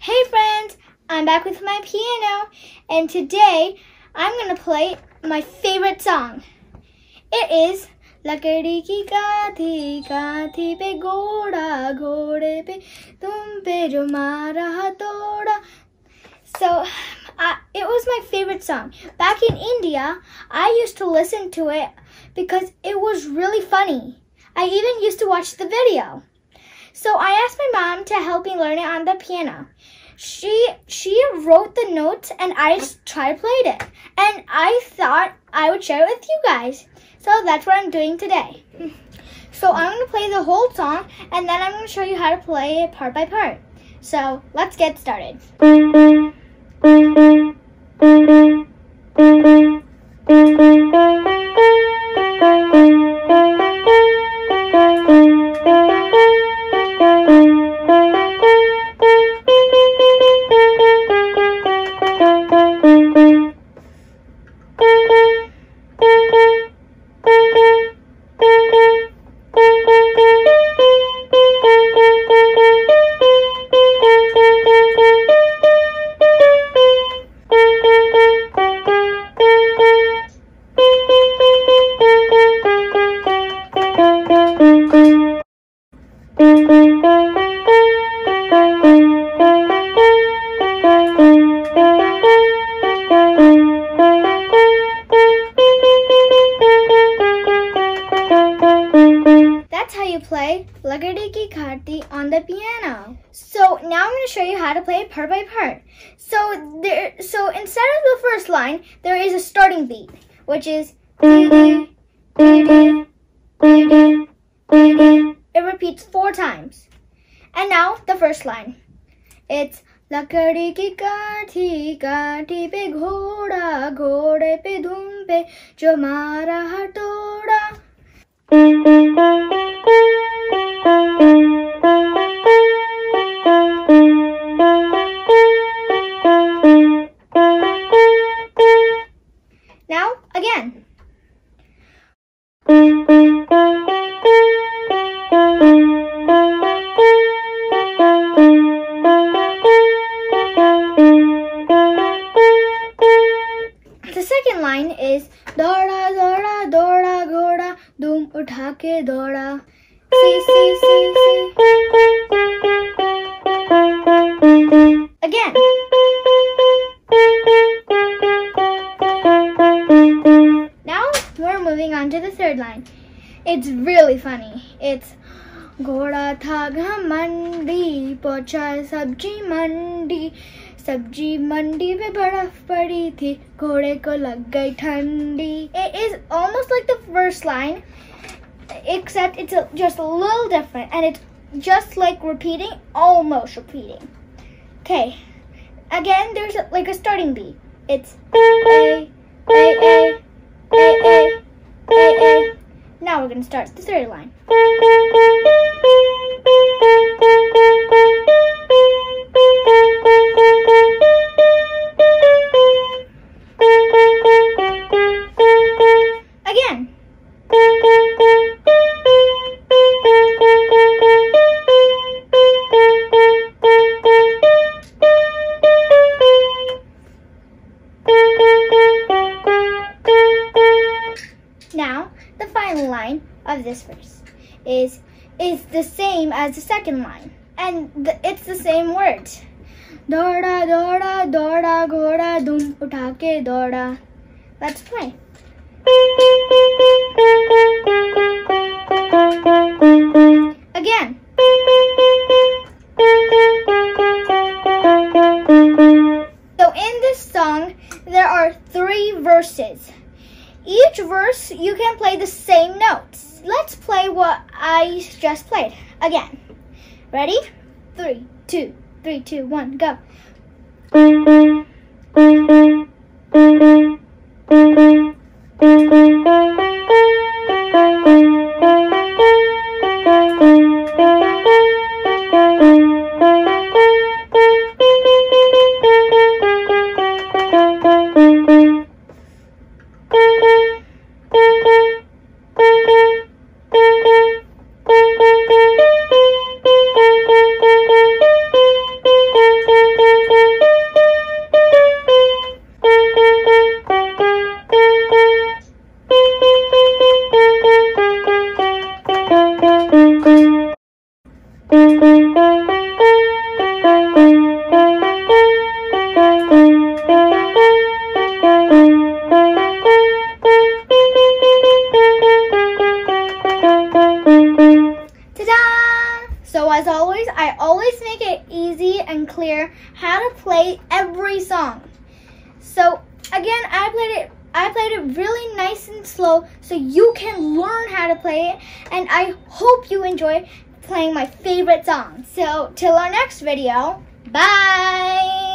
Hey friends, I'm back with my piano, and today I'm going to play my favorite song. It is Lakdi ki Kathi, Kathi pe ghoda, ghode pe tum pe jo mara toda. So, it was my favorite song. Back in India, I used to listen to it because it was really funny. I even used to watch the video. So I asked my mom to help me learn it on the piano. She wrote the notes and I just tried to play it. And I thought I would share it with you guys. So that's what I'm doing today. So I'm going to play the whole song and then I'm going to show you how to play it part by part. So let's get started. That's how you play Lakdi ki Kathi on the piano. So now I'm going to show you how to play it part by part. So instead of the first line, there is a starting beat, which is it repeats 4 times. And now the first line. It's Lakdi ki Kathi, Kathi pe ghoda, ghode pe dhum pe jo mara hatoda. Now, again. The second line is Doda, doda, doda, ghoda, dum utha ke doda. See. Again. Now we're moving on to the third line. It's really funny. It's Ghoda tha mandi, pocha sabji mandi. Sabji mandi pe baraf padi thi, ghode ko lag gayi thandi. It is almost like the first line, except it's just a little different, and it's just like repeating, almost repeating. Okay, again, there's like a starting beat. It's A. Now we're going to start the third line. Again. Now, the final line of this verse is the same as the second line, and it's the same words. Doda, doda, doda, ghoda, dum utha ke doda. Let's play. Again. So in this song, there are 3 verses. Each verse, you can play the same notes. Let's play what I just played again. Ready? 3, 2, 1, go. I played it really nice and slow so you can learn how to play it, and I hope you enjoy playing my favorite song. So till our next video, bye!